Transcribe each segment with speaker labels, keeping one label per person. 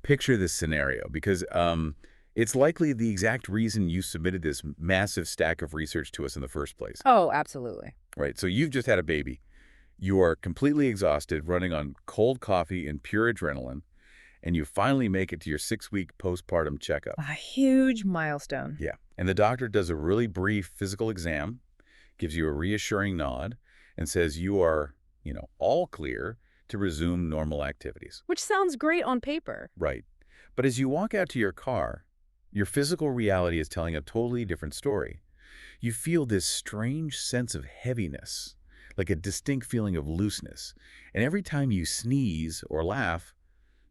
Speaker 1: picture this scenario because it's likely the exact reason you submitted this massive stack of research to us in the first place.
Speaker 2: Oh, absolutely.
Speaker 1: Right. So you've just had a baby. You are completely exhausted, running on cold coffee and pure adrenaline, and you finally make it to your 6-week postpartum checkup.
Speaker 2: A huge milestone.
Speaker 1: Yeah. And the doctor does a really brief physical exam, gives you a reassuring nod, and says you are, all clear to resume normal activities.
Speaker 2: Which sounds great on paper.
Speaker 1: Right. But as you walk out to your car, your physical reality is telling a totally different story. You feel this strange sense of heaviness, like a distinct feeling of looseness. And every time you sneeze or laugh,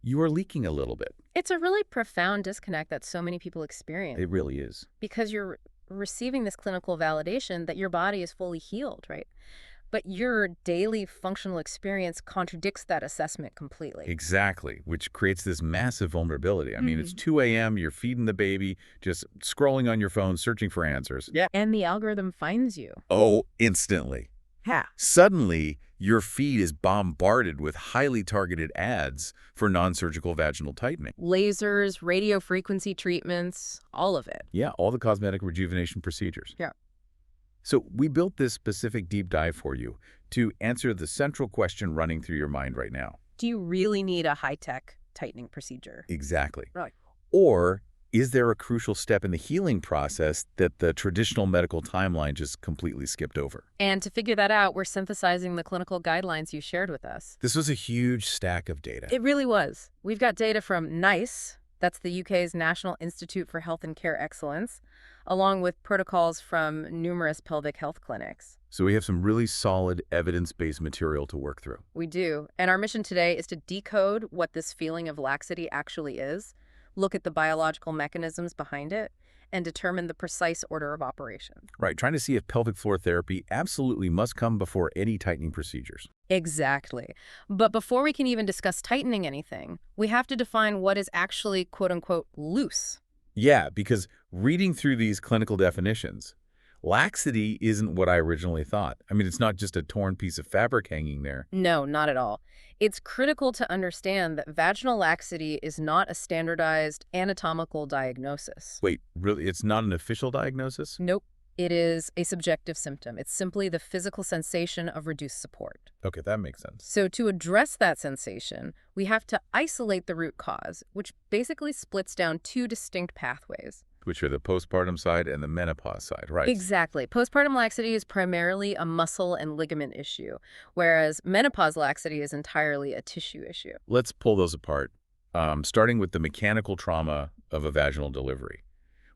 Speaker 1: you are leaking a little bit.
Speaker 2: It's a really profound disconnect that so many people experience.
Speaker 1: It really is.
Speaker 2: Because you're receiving this clinical validation that your body is fully healed, right? But your daily functional experience contradicts that assessment completely.
Speaker 1: Exactly, which creates this massive vulnerability. I mean, it's 2 a.m., you're feeding the baby, just scrolling on your phone, searching for answers.
Speaker 2: Yeah. And the algorithm finds you.
Speaker 1: Oh, instantly.
Speaker 2: Ha.
Speaker 1: Suddenly, your feed is bombarded with highly targeted ads for non-surgical vaginal tightening.
Speaker 2: Lasers, radio frequency treatments, all of it.
Speaker 1: Yeah, all the cosmetic rejuvenation procedures.
Speaker 2: Yeah.
Speaker 1: So we built this specific deep dive for you to answer the central question running through your mind right now.
Speaker 2: Do you really need a high-tech tightening procedure?
Speaker 1: Exactly.
Speaker 2: Right.
Speaker 1: Or is there a crucial step in the healing process that the traditional medical timeline just completely skipped over?
Speaker 2: And to figure that out, we're synthesizing the clinical guidelines you shared with us.
Speaker 1: This was a huge stack of data.
Speaker 2: It really was. We've got data from NICE, that's the UK's National Institute for Health and Care Excellence, along with protocols from numerous pelvic health clinics.
Speaker 1: So we have some really solid evidence-based material to work through.
Speaker 2: We do. And our mission today is to decode what this feeling of laxity actually is, look at the biological mechanisms behind it, and determine the precise order of operation.
Speaker 1: Right, trying to see if pelvic floor therapy absolutely must come before any tightening procedures.
Speaker 2: Exactly. But before we can even discuss tightening anything, we have to define what is actually, quote-unquote, loose.
Speaker 1: Yeah, because reading through these clinical definitions, laxity isn't what I originally thought. I mean, it's not just a torn piece of fabric hanging there.
Speaker 2: No, not at all. It's critical to understand that vaginal laxity is not a standardized anatomical diagnosis.
Speaker 1: Wait, really? It's not an official diagnosis?
Speaker 2: Nope. It is a subjective symptom. It's simply the physical sensation of reduced support.
Speaker 1: Okay, that makes sense.
Speaker 2: So to address that sensation, we have to isolate the root cause, which basically splits down two distinct pathways.
Speaker 1: Which are the postpartum side and the menopause side, right?
Speaker 2: Exactly. Postpartum laxity is primarily a muscle and ligament issue, whereas menopause laxity is entirely a tissue issue.
Speaker 1: Let's pull those apart, starting with the mechanical trauma of a vaginal delivery.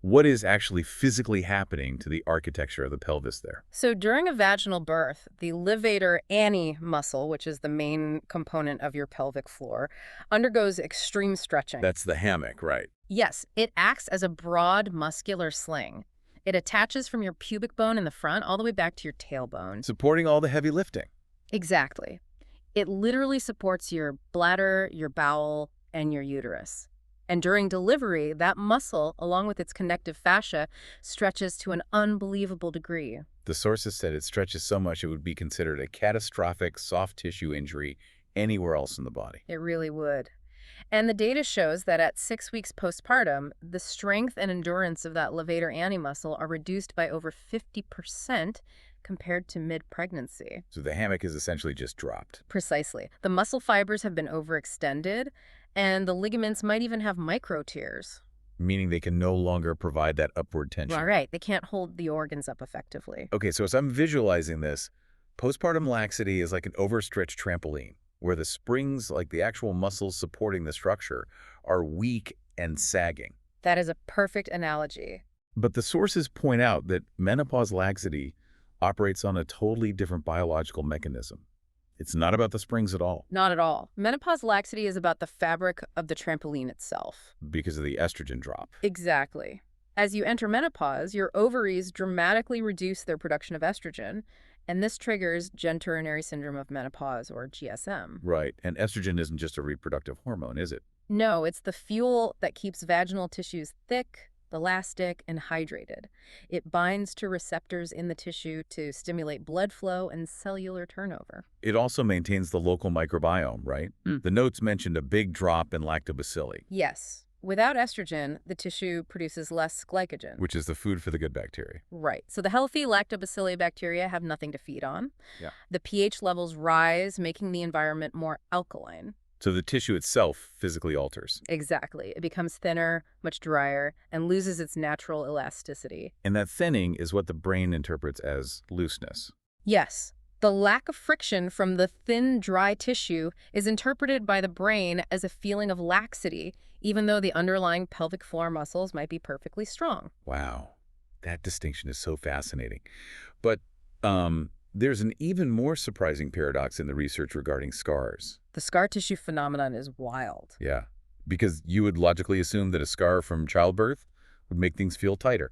Speaker 1: What is actually physically happening to the architecture of the pelvis there?
Speaker 2: So during a vaginal birth, the levator ani muscle, which is the main component of your pelvic floor, undergoes extreme stretching.
Speaker 1: That's the hammock, right?
Speaker 2: Yes, it acts as a broad muscular sling. It attaches from your pubic bone in the front all the way back to your tailbone.
Speaker 1: Supporting all the heavy lifting.
Speaker 2: Exactly. It literally supports your bladder, your bowel, and your uterus. And during delivery, that muscle, along with its connective fascia, stretches to an unbelievable degree.
Speaker 1: The sources said it stretches so much it would be considered a catastrophic soft tissue injury anywhere else in the body.
Speaker 2: It really would. And the data shows that at 6 weeks postpartum, the strength and endurance of that levator ani muscle are reduced by over 50% compared to mid-pregnancy.
Speaker 1: So the hammock is essentially just dropped.
Speaker 2: Precisely. The muscle fibers have been overextended, and the ligaments might even have micro tears.
Speaker 1: Meaning they can no longer provide that upward tension.
Speaker 2: Right. They can't hold the organs up effectively.
Speaker 1: Okay, so as I'm visualizing this, postpartum laxity is like an overstretched trampoline, where the springs, like the actual muscles supporting the structure, are weak and sagging.
Speaker 2: That is a perfect analogy.
Speaker 1: But the sources point out that menopause laxity operates on a totally different biological mechanism. It's not about the springs at all.
Speaker 2: Not at all. Menopause laxity is about the fabric of the trampoline itself.
Speaker 1: Because of the estrogen drop.
Speaker 2: Exactly. As you enter menopause, your ovaries dramatically reduce their production of estrogen, and this triggers genitourinary syndrome of menopause, or GSM.
Speaker 1: Right, and estrogen isn't just a reproductive hormone, is it?
Speaker 2: No, it's the fuel that keeps vaginal tissues thick, elastic, and hydrated. It binds to receptors in the tissue to stimulate blood flow and cellular turnover.
Speaker 1: It also maintains the local microbiome, right?
Speaker 2: Mm.
Speaker 1: The notes mentioned a big drop in lactobacilli,
Speaker 2: Yes. Without estrogen, the tissue produces less glycogen.
Speaker 1: which is the food for the good bacteria.
Speaker 2: Right. So the healthy lactobacilli bacteria have nothing to feed on.
Speaker 1: Yeah.
Speaker 2: The pH levels rise, making the environment more alkaline.
Speaker 1: So the tissue itself physically alters.
Speaker 2: Exactly. It becomes thinner, much drier, and loses its natural elasticity.
Speaker 1: And that thinning is what the brain interprets as looseness.
Speaker 2: Yes. The lack of friction from the thin, dry tissue is interpreted by the brain as a feeling of laxity, even though the underlying pelvic floor muscles might be perfectly strong.
Speaker 1: Wow. That distinction is so fascinating. But there's an even more surprising paradox in the research regarding scars.
Speaker 2: The scar tissue phenomenon is wild.
Speaker 1: Yeah. Because you would logically assume that a scar from childbirth would make things feel tighter.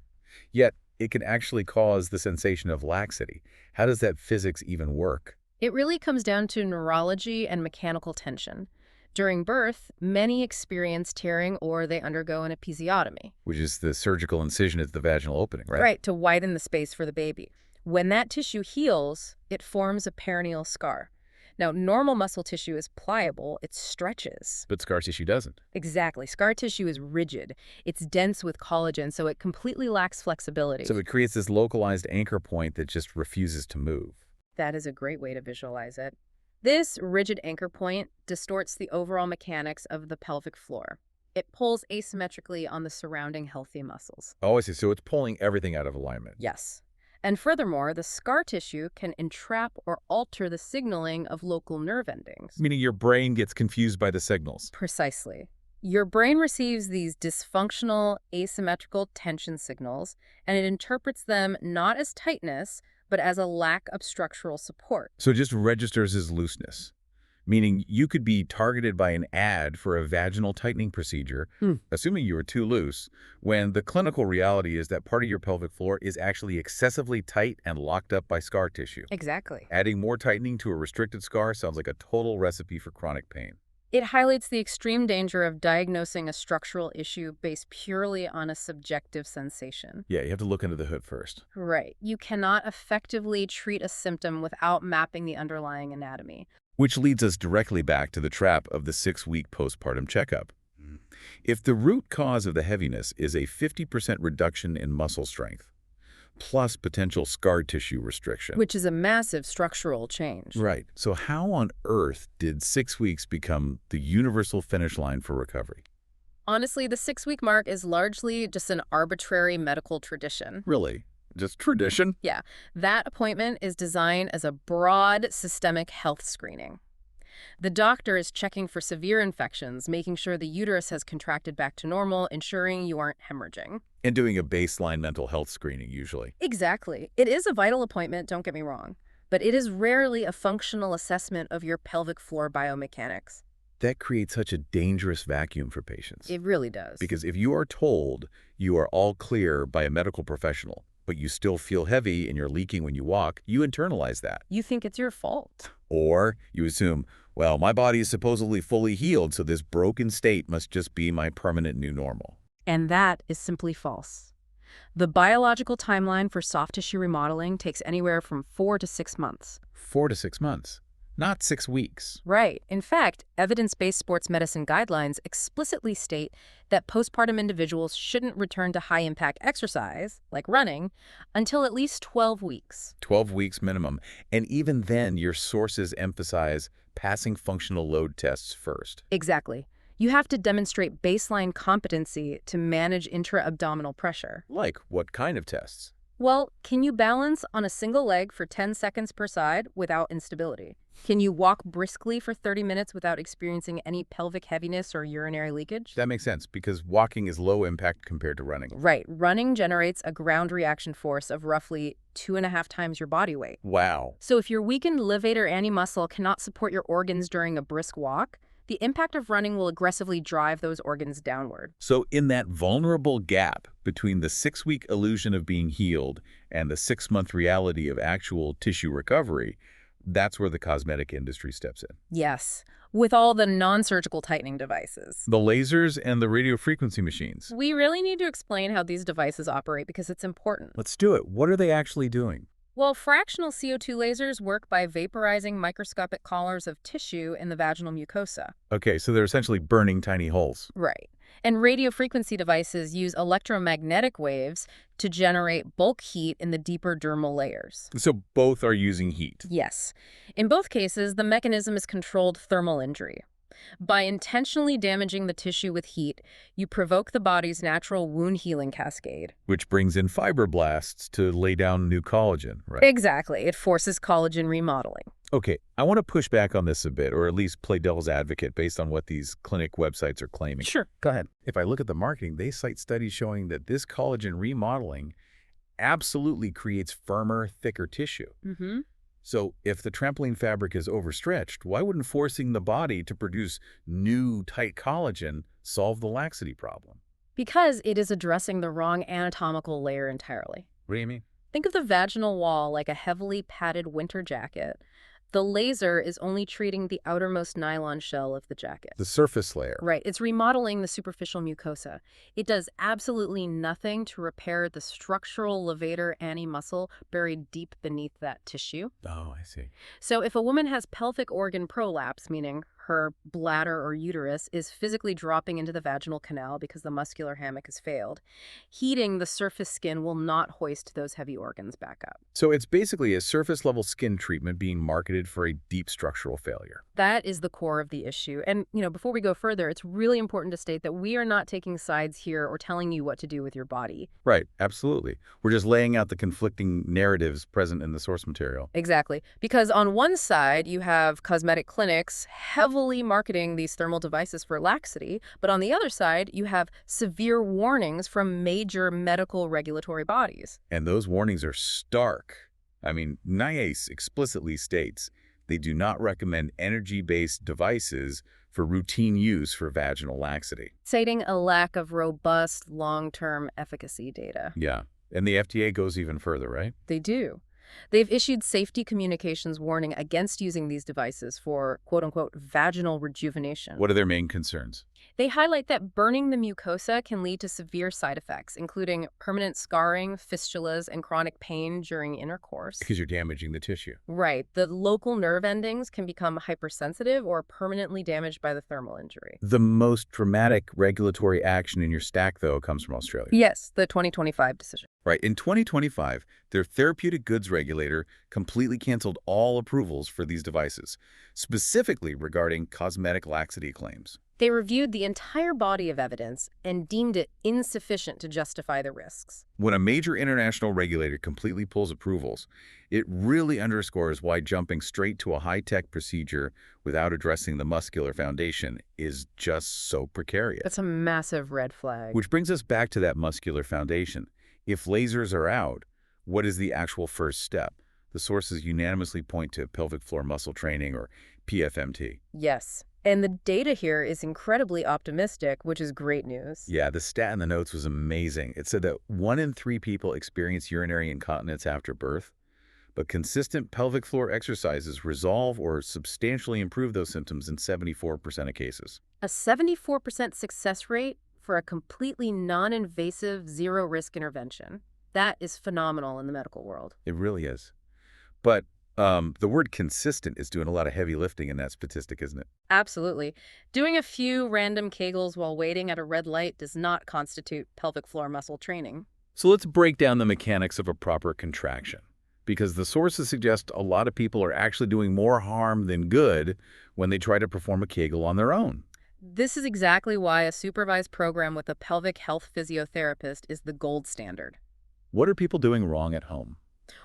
Speaker 1: Yet, it can actually cause the sensation of laxity. How does that physics even work?
Speaker 2: It really comes down to neurology and mechanical tension. During birth, many experience tearing or they undergo an episiotomy.
Speaker 1: Which is the surgical incision at the vaginal opening, right?
Speaker 2: Right, to widen the space for the baby. When that tissue heals, it forms a perineal scar. Now, normal muscle tissue is pliable, it stretches.
Speaker 1: But scar tissue doesn't.
Speaker 2: Exactly. Scar tissue is rigid. It's dense with collagen, so it completely lacks flexibility.
Speaker 1: So it creates this localized anchor point that just refuses to move.
Speaker 2: That is a great way to visualize it. This rigid anchor point distorts the overall mechanics of the pelvic floor. It pulls asymmetrically on the surrounding healthy muscles.
Speaker 1: Oh, I see. So it's pulling everything out of alignment.
Speaker 2: Yes. And furthermore, the scar tissue can entrap or alter the signaling of local nerve endings.
Speaker 1: Meaning your brain gets confused by the signals.
Speaker 2: Precisely. Your brain receives these dysfunctional, asymmetrical tension signals, and it interprets them not as tightness, but as a lack of structural support.
Speaker 1: So it just registers as looseness. Meaning you could be targeted by an ad for a vaginal tightening procedure, assuming you were too loose, when the clinical reality is that part of your pelvic floor is actually excessively tight and locked up by scar tissue.
Speaker 2: Exactly.
Speaker 1: Adding more tightening to a restricted scar sounds like a total recipe for chronic pain.
Speaker 2: It highlights the extreme danger of diagnosing a structural issue based purely on a subjective sensation.
Speaker 1: Yeah, you have to look under the hood first.
Speaker 2: Right. You cannot effectively treat a symptom without mapping the underlying anatomy.
Speaker 1: Which leads us directly back to the trap of the 6-week postpartum checkup. If the root cause of the heaviness is a 50% reduction in muscle strength, plus potential scar tissue restriction.
Speaker 2: Which is a massive structural change.
Speaker 1: Right. So how on earth did 6 weeks become the universal finish line for recovery?
Speaker 2: Honestly, the 6-week mark is largely just an arbitrary medical tradition.
Speaker 1: Really? Just tradition?
Speaker 2: Yeah, that appointment is designed as a broad systemic health screening. The doctor is checking for severe infections, making sure the uterus has contracted back to normal, ensuring you aren't hemorrhaging.
Speaker 1: And doing a baseline mental health screening, usually.
Speaker 2: Exactly. It is a vital appointment, don't get me wrong, but it is rarely a functional assessment of your pelvic floor biomechanics.
Speaker 1: That creates such a dangerous vacuum for patients.
Speaker 2: It really does.
Speaker 1: Because if you are told you are all clear by a medical professional, but you still feel heavy and you're leaking when you walk, you internalize that.
Speaker 2: You think it's your fault.
Speaker 1: Or you assume, well, my body is supposedly fully healed, so this broken state must just be my permanent new normal.
Speaker 2: And that is simply false. The biological timeline for soft tissue remodeling takes anywhere from 4 to 6 months.
Speaker 1: 4 to 6 months, not 6 weeks.
Speaker 2: Right. In fact, evidence-based sports medicine guidelines explicitly state that postpartum individuals shouldn't return to high-impact exercise, like running, until at least 12 weeks.
Speaker 1: 12 weeks minimum. And even then, your sources emphasize passing functional load tests first.
Speaker 2: Exactly. You have to demonstrate baseline competency to manage intra-abdominal pressure.
Speaker 1: Like what kind of tests?
Speaker 2: Well, can you balance on a single leg for 10 seconds per side without instability? Can you walk briskly for 30 minutes without experiencing any pelvic heaviness or urinary leakage?
Speaker 1: That makes sense, because walking is low impact compared to running.
Speaker 2: Right. Running generates a ground reaction force of roughly 2.5 times your body weight.
Speaker 1: Wow.
Speaker 2: So if your weakened levator antemuscle cannot support your organs during a brisk walk, the impact of running will aggressively drive those organs downward.
Speaker 1: So in that vulnerable gap between the 6-week illusion of being healed and the 6-month reality of actual tissue recovery, that's where the cosmetic industry steps in.
Speaker 2: Yes. with all the non-surgical tightening devices.
Speaker 1: The lasers and the radio frequency machines.
Speaker 2: We really need to explain how these devices operate because it's important.
Speaker 1: Let's do it. What are they actually doing?
Speaker 2: Well, fractional CO2 lasers work by vaporizing microscopic collars of tissue in the vaginal mucosa.
Speaker 1: Okay, so they're essentially burning tiny holes.
Speaker 2: Right. And radiofrequency devices use electromagnetic waves to generate bulk heat in the deeper dermal layers.
Speaker 1: So both are using heat.
Speaker 2: Yes. In both cases, the mechanism is controlled thermal injury. By intentionally damaging the tissue with heat, you provoke the body's natural wound healing cascade.
Speaker 1: Which brings in fibroblasts to lay down new collagen, right?
Speaker 2: Exactly. It forces collagen remodeling.
Speaker 1: Okay, I want to push back on this a bit, or at least play devil's advocate based on what these clinic websites are claiming.
Speaker 2: Sure. Go ahead.
Speaker 1: If I look at the marketing, they cite studies showing that this collagen remodeling absolutely creates firmer, thicker tissue.
Speaker 2: Mm-hmm.
Speaker 1: So if the trampoline fabric is overstretched, why wouldn't forcing the body to produce new, tight collagen solve the laxity problem?
Speaker 2: Because it is addressing the wrong anatomical layer entirely.
Speaker 1: What do you mean?
Speaker 2: Think of the vaginal wall like a heavily padded winter jacket. The laser is only treating the outermost nylon shell of the jacket.
Speaker 1: The surface layer.
Speaker 2: Right. It's remodeling the superficial mucosa. It does absolutely nothing to repair the structural levator ani muscle buried deep beneath that tissue.
Speaker 1: Oh, I see.
Speaker 2: So if a woman has pelvic organ prolapse, meaning her bladder or uterus is physically dropping into the vaginal canal because the muscular hammock has failed, heating the surface skin will not hoist those heavy organs back up.
Speaker 1: So it's basically a surface-level skin treatment being marketed for a deep structural failure.
Speaker 2: That is the core of the issue. And, before we go further, it's really important to state that we are not taking sides here or telling you what to do with your body.
Speaker 1: Right, absolutely. We're just laying out the conflicting narratives present in the source material.
Speaker 2: Exactly. Because on one side, you have cosmetic clinics heavily marketing these thermal devices for laxity, but on the other side, you have severe warnings from major medical regulatory bodies.
Speaker 1: And those warnings are stark. I mean, NIACE explicitly states they do not recommend energy-based devices for routine use for vaginal laxity.
Speaker 2: Citing a lack of robust long-term efficacy data.
Speaker 1: Yeah, and the FDA goes even further, right?
Speaker 2: They do. They've issued safety communications warning against using these devices for, quote-unquote, vaginal rejuvenation.
Speaker 1: What are their main concerns?
Speaker 2: They highlight that burning the mucosa can lead to severe side effects, including permanent scarring, fistulas, and chronic pain during intercourse.
Speaker 1: Because you're damaging the tissue.
Speaker 2: Right. The local nerve endings can become hypersensitive or permanently damaged by the thermal injury.
Speaker 1: The most dramatic regulatory action in your stack, though, comes from Australia.
Speaker 2: Yes, the 2025 decision.
Speaker 1: Right. In 2025, their therapeutic goods regulator completely canceled all approvals for these devices, specifically regarding cosmetic laxity claims.
Speaker 2: They reviewed the entire body of evidence and deemed it insufficient to justify the risks.
Speaker 1: When a major international regulator completely pulls approvals, it really underscores why jumping straight to a high-tech procedure without addressing the muscular foundation is just so precarious.
Speaker 2: That's a massive red flag.
Speaker 1: Which brings us back to that muscular foundation. If lasers are out, what is the actual first step? The sources unanimously point to pelvic floor muscle training, or PFMT.
Speaker 2: Yes. And the data here is incredibly optimistic, which is great news.
Speaker 1: Yeah, the stat in the notes was amazing. It said that 1 in 3 people experience urinary incontinence after birth, but consistent pelvic floor exercises resolve or substantially improve those symptoms in 74% of cases.
Speaker 2: A 74% success rate for a completely non-invasive, zero-risk intervention. That is phenomenal in the medical world.
Speaker 1: It really is. But the word consistent is doing a lot of heavy lifting in that statistic, isn't it?
Speaker 2: Absolutely. Doing a few random Kegels while waiting at a red light does not constitute pelvic floor muscle training.
Speaker 1: So let's break down the mechanics of a proper contraction, because the sources suggest a lot of people are actually doing more harm than good when they try to perform a Kegel on their own.
Speaker 2: This is exactly why a supervised program with a pelvic health physiotherapist is the gold standard.
Speaker 1: What are people doing wrong at home?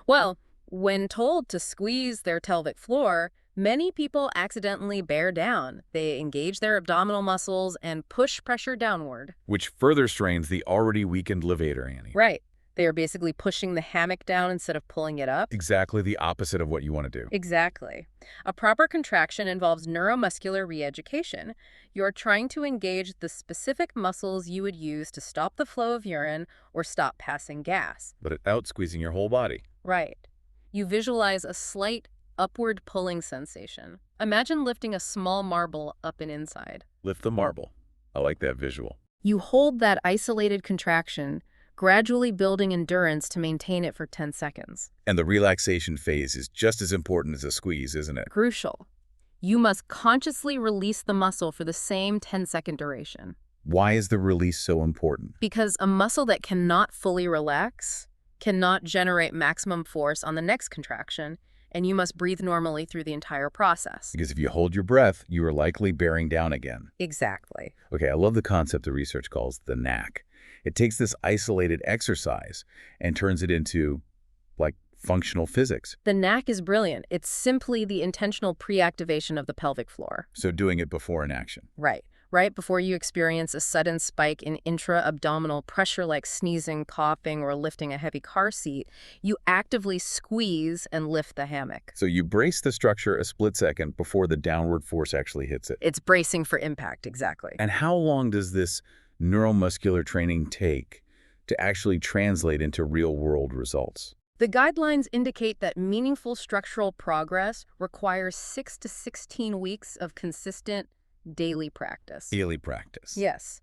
Speaker 2: Well, when told to squeeze their pelvic floor, many people accidentally bear down. They engage their abdominal muscles and push pressure downward.
Speaker 1: Which further strains the already weakened levator ani.
Speaker 2: Right. They are basically pushing the hammock down instead of pulling it up.
Speaker 1: Exactly the opposite of what you want to do.
Speaker 2: Exactly. A proper contraction involves neuromuscular re-education. You're trying to engage the specific muscles you would use to stop the flow of urine or stop passing gas.
Speaker 1: But without squeezing your whole body.
Speaker 2: Right. You visualize a slight upward pulling sensation. Imagine lifting a small marble up and inside.
Speaker 1: Lift the marble. I like that visual.
Speaker 2: You hold that isolated contraction, gradually building endurance to maintain it for 10 seconds.
Speaker 1: And the relaxation phase is just as important as a squeeze, isn't it?
Speaker 2: Crucial. You must consciously release the muscle for the same 10-second duration.
Speaker 1: Why is the release so important?
Speaker 2: Because a muscle that cannot fully relax cannot generate maximum force on the next contraction, and you must breathe normally through the entire process.
Speaker 1: Because if you hold your breath, you are likely bearing down again.
Speaker 2: Exactly.
Speaker 1: Okay, I love the concept the research calls the knack. It takes this isolated exercise and turns it into, like, functional physics.
Speaker 2: The knack is brilliant. It's simply the intentional pre-activation of the pelvic floor.
Speaker 1: So doing it before an action.
Speaker 2: Right. Right before you experience a sudden spike in intra-abdominal pressure like sneezing, coughing, or lifting a heavy car seat, you actively squeeze and lift the hammock.
Speaker 1: So you brace the structure a split second before the downward force actually hits it.
Speaker 2: It's bracing for impact, exactly.
Speaker 1: And how long does this neuromuscular training take to actually translate into real-world results?
Speaker 2: The guidelines indicate that meaningful structural progress requires 6 to 16 weeks of consistent daily practice.
Speaker 1: Daily practice.
Speaker 2: Yes.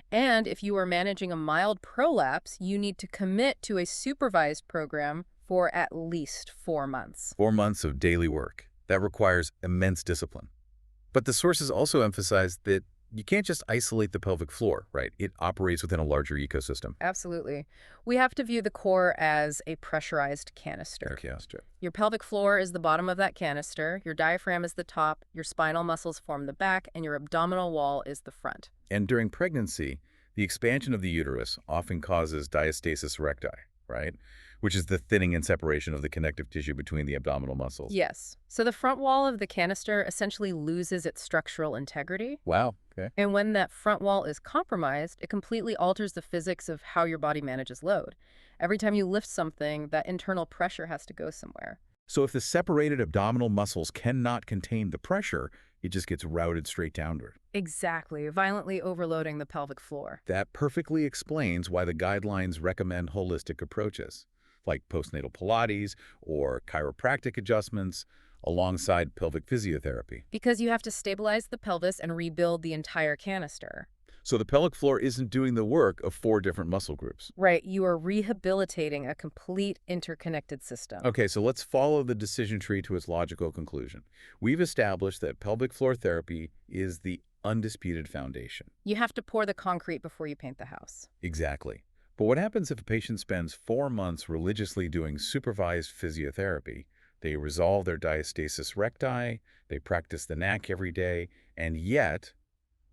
Speaker 2: And if you are managing a mild prolapse, you need to commit to a supervised program for at least 4 months.
Speaker 1: 4 months of daily work. That requires immense discipline. But the sources also emphasize that you can't just isolate the pelvic floor, right? It operates within a larger ecosystem.
Speaker 2: Absolutely. We have to view the core as a pressurized canister.
Speaker 1: Okay, Astrid.
Speaker 2: Your pelvic floor is the bottom of that canister, your diaphragm is the top, your spinal muscles form the back, and your abdominal wall is the front.
Speaker 1: And during pregnancy, the expansion of the uterus often causes diastasis recti, right? Which is the thinning and separation of the connective tissue between the abdominal muscles.
Speaker 2: Yes. So the front wall of the canister essentially loses its structural integrity.
Speaker 1: Wow. Okay.
Speaker 2: And when that front wall is compromised, it completely alters the physics of how your body manages load. Every time you lift something, that internal pressure has to go somewhere.
Speaker 1: So if the separated abdominal muscles cannot contain the pressure, it just gets routed straight downward.
Speaker 2: Exactly, violently overloading the pelvic floor.
Speaker 1: That perfectly explains why the guidelines recommend holistic approaches, like postnatal Pilates or chiropractic adjustments alongside pelvic physiotherapy.
Speaker 2: Because you have to stabilize the pelvis and rebuild the entire canister.
Speaker 1: So the pelvic floor isn't doing the work of 4 different muscle groups.
Speaker 2: Right, you are rehabilitating a complete interconnected system.
Speaker 1: Okay, so let's follow the decision tree to its logical conclusion. We've established that pelvic floor therapy is the undisputed foundation.
Speaker 2: You have to pour the concrete before you paint the house.
Speaker 1: Exactly. But what happens if a patient spends 4 months religiously doing supervised physiotherapy? They resolve their diastasis recti, they practice the knack every day, and yet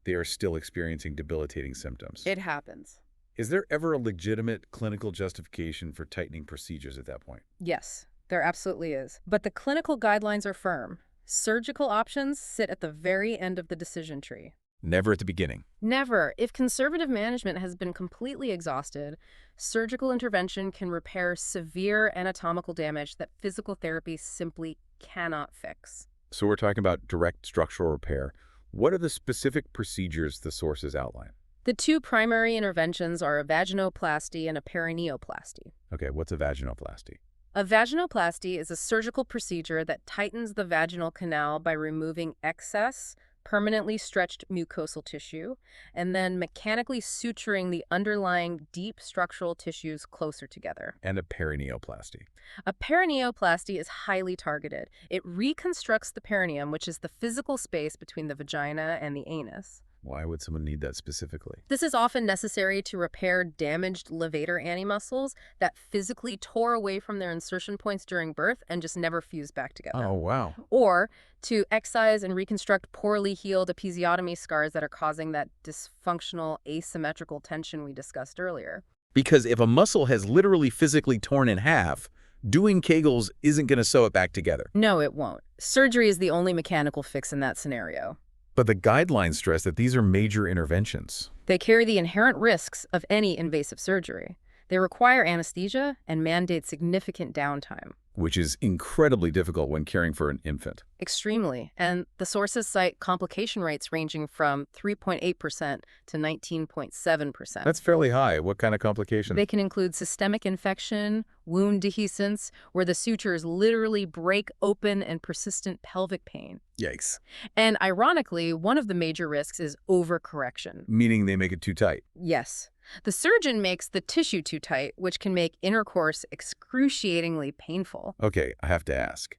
Speaker 1: they are still experiencing debilitating symptoms.
Speaker 2: It happens.
Speaker 1: Is there ever a legitimate clinical justification for tightening procedures at that point?
Speaker 2: Yes, there absolutely is. But the clinical guidelines are firm. Surgical options sit at the very end of the decision tree.
Speaker 1: Never at the beginning.
Speaker 2: Never. If conservative management has been completely exhausted, surgical intervention can repair severe anatomical damage that physical therapy simply cannot fix.
Speaker 1: So we're talking about direct structural repair. What are the specific procedures the sources outline?
Speaker 2: The 2 primary interventions are a vaginoplasty and a perineoplasty.
Speaker 1: Okay, what's a vaginoplasty?
Speaker 2: A vaginoplasty is a surgical procedure that tightens the vaginal canal by removing excess, permanently stretched mucosal tissue, and then mechanically suturing the underlying deep structural tissues closer together.
Speaker 1: And a perineoplasty.
Speaker 2: A perineoplasty is highly targeted. It reconstructs the perineum, which is the physical space between the vagina and the anus.
Speaker 1: Why would someone need that specifically?
Speaker 2: This is often necessary to repair damaged levator animuscles that physically tore away from their insertion points during birth and just never fused back together.
Speaker 1: Oh, wow.
Speaker 2: Or to excise and reconstruct poorly healed episiotomy scars that are causing that dysfunctional asymmetrical tension we discussed earlier.
Speaker 1: Because if a muscle has literally physically torn in half, doing Kegels isn't going to sew it back together.
Speaker 2: No, it won't. Surgery is the only mechanical fix in that scenario.
Speaker 1: But the guidelines stress that these are major interventions.
Speaker 2: They carry the inherent risks of any invasive surgery. They require anesthesia and mandate significant downtime.
Speaker 1: Which is incredibly difficult when caring for an infant.
Speaker 2: Extremely. And the sources cite complication rates ranging from 3.8% to 19.7%.
Speaker 1: That's fairly high. What kind of complications?
Speaker 2: They can include systemic infection, wound dehiscence, where the sutures literally break open, and persistent pelvic pain.
Speaker 1: Yikes.
Speaker 2: And ironically, one of the major risks is overcorrection.
Speaker 1: Meaning they make it too tight.
Speaker 2: Yes. The surgeon makes the tissue too tight, which can make intercourse excruciatingly painful.
Speaker 1: Okay, I have to ask.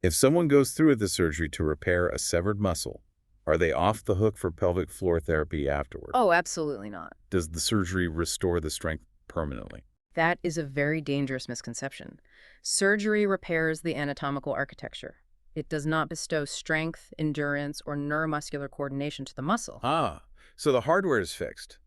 Speaker 1: If someone goes through with the surgery to repair a severed muscle, are they off the hook for pelvic floor therapy afterward?
Speaker 2: Oh, absolutely not.
Speaker 1: Does the surgery restore the strength permanently?
Speaker 2: That is a very dangerous misconception. Surgery repairs the anatomical architecture. It does not bestow strength, endurance, or neuromuscular coordination to the muscle.
Speaker 1: Ah, so the hardware is fixed,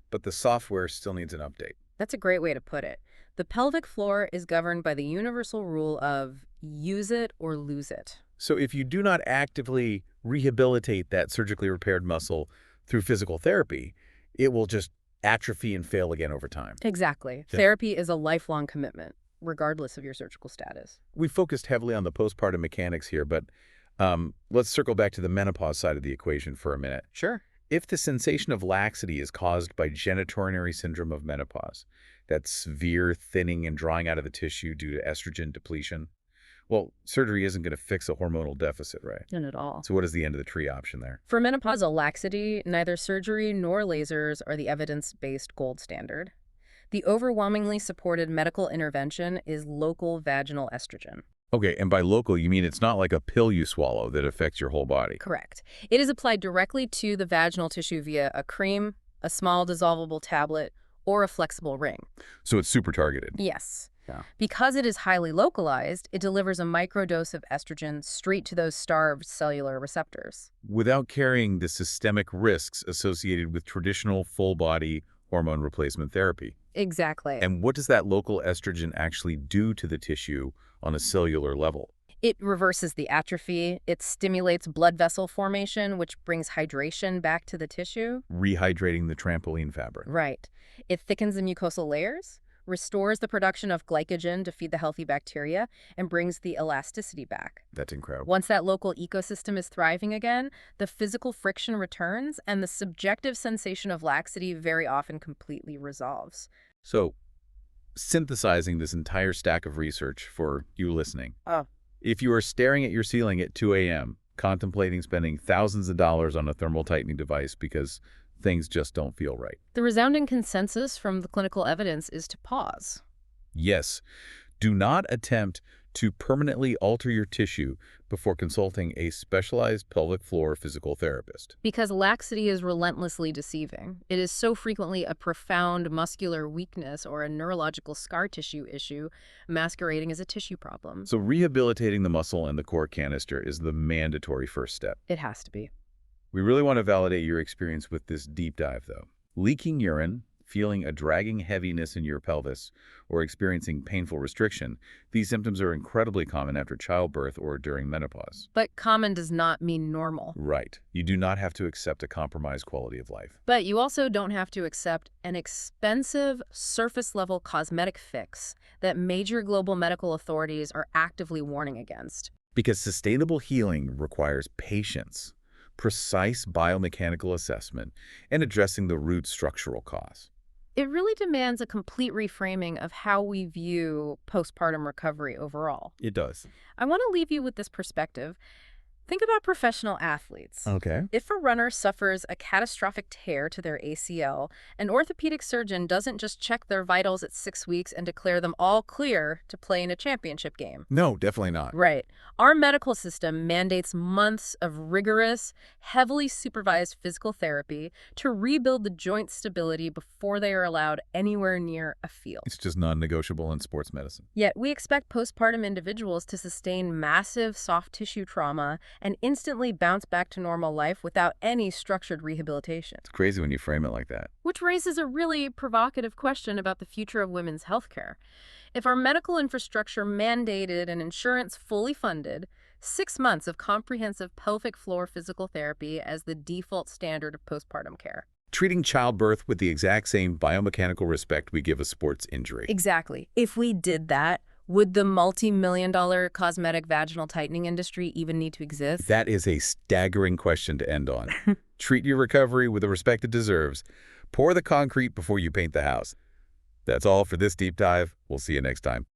Speaker 1: but the software still needs an update.
Speaker 2: That's a great way to put it. The pelvic floor is governed by the universal rule of use it or lose it.
Speaker 1: So if you do not actively rehabilitate that surgically repaired muscle through physical therapy, it will just atrophy and fail again over time.
Speaker 2: Exactly.
Speaker 1: Yeah.
Speaker 2: Therapy is a lifelong commitment, regardless of your surgical status.
Speaker 1: We focused heavily on the postpartum mechanics here, but let's circle back to the menopause side of the equation for a minute.
Speaker 2: Sure.
Speaker 1: If the sensation of laxity is caused by genitourinary syndrome of menopause, that's severe thinning and drawing out of the tissue due to estrogen depletion, well, surgery isn't going to fix a hormonal deficit, right?
Speaker 2: None at all.
Speaker 1: So what is the end of the tree option there?
Speaker 2: For menopausal laxity, neither surgery nor lasers are the evidence-based gold standard. The overwhelmingly supported medical intervention is local vaginal estrogen.
Speaker 1: Okay, and by local, you mean it's not like a pill you swallow that affects your whole body?
Speaker 2: Correct. It is applied directly to the vaginal tissue via a cream, a small dissolvable tablet, or a flexible ring.
Speaker 1: So it's super targeted.
Speaker 2: Yes.
Speaker 1: Yeah.
Speaker 2: Because it is highly localized, it delivers a microdose of estrogen straight to those starved cellular receptors.
Speaker 1: Without carrying the systemic risks associated with traditional full-body hormone replacement therapy.
Speaker 2: Exactly.
Speaker 1: And what does that local estrogen actually do to the tissue on a cellular level?
Speaker 2: It reverses the atrophy. It stimulates blood vessel formation, which brings hydration back to the tissue.
Speaker 1: Rehydrating the trampoline fabric.
Speaker 2: Right. It thickens the mucosal layers, restores the production of glycogen to feed the healthy bacteria, and brings the elasticity back.
Speaker 1: That's incredible.
Speaker 2: Once that local ecosystem is thriving again, the physical friction returns, and the subjective sensation of laxity very often completely resolves.
Speaker 1: So, synthesizing this entire stack of research for you listening. If you are staring at your ceiling at 2 a.m., contemplating spending thousands of dollars on a thermal tightening device because things just don't feel right.
Speaker 2: The resounding consensus from the clinical evidence is to pause.
Speaker 1: Yes, do not attempt to permanently alter your tissue before consulting a specialized pelvic floor physical therapist.
Speaker 2: Because laxity is relentlessly deceiving. It is so frequently a profound muscular weakness or a neurological scar tissue issue masquerading as a tissue problem.
Speaker 1: So rehabilitating the muscle and the core canister is the mandatory first step.
Speaker 2: It has to be.
Speaker 1: We really want to validate your experience with this deep dive, though. Leaking urine, feeling a dragging heaviness in your pelvis, or experiencing painful restriction, these symptoms are incredibly common after childbirth or during menopause.
Speaker 2: But common does not mean normal.
Speaker 1: Right. You do not have to accept a compromised quality of life.
Speaker 2: But you also don't have to accept an expensive, surface-level cosmetic fix that major global medical authorities are actively warning against.
Speaker 1: Because sustainable healing requires patience, precise biomechanical assessment, and addressing the root structural cause.
Speaker 2: It really demands a complete reframing of how we view postpartum recovery overall.
Speaker 1: It does.
Speaker 2: I want to leave you with this perspective. Think about professional athletes.
Speaker 1: Okay.
Speaker 2: If a runner suffers a catastrophic tear to their ACL, an orthopedic surgeon doesn't just check their vitals at 6 weeks and declare them all clear to play in a championship game.
Speaker 1: No, definitely not.
Speaker 2: Right. Our medical system mandates months of rigorous, heavily supervised physical therapy to rebuild the joint stability before they are allowed anywhere near a field.
Speaker 1: It's just non-negotiable in sports medicine.
Speaker 2: Yet we expect postpartum individuals to sustain massive soft tissue trauma and instantly bounce back to normal life without any structured rehabilitation.
Speaker 1: It's crazy when you frame it like that.
Speaker 2: Which raises a really provocative question about the future of women's healthcare. If our medical infrastructure mandated and insurance fully funded 6 months of comprehensive pelvic floor physical therapy as the default standard of postpartum care.
Speaker 1: treating childbirth with the exact same biomechanical respect we give a sports injury.
Speaker 2: Exactly. If we did that, would the multi-million-dollar cosmetic vaginal tightening industry even need to exist?
Speaker 1: That is a staggering question to end on. Treat your recovery with the respect it deserves. Pour the concrete before you paint the house. That's all for this deep dive. We'll see you next time.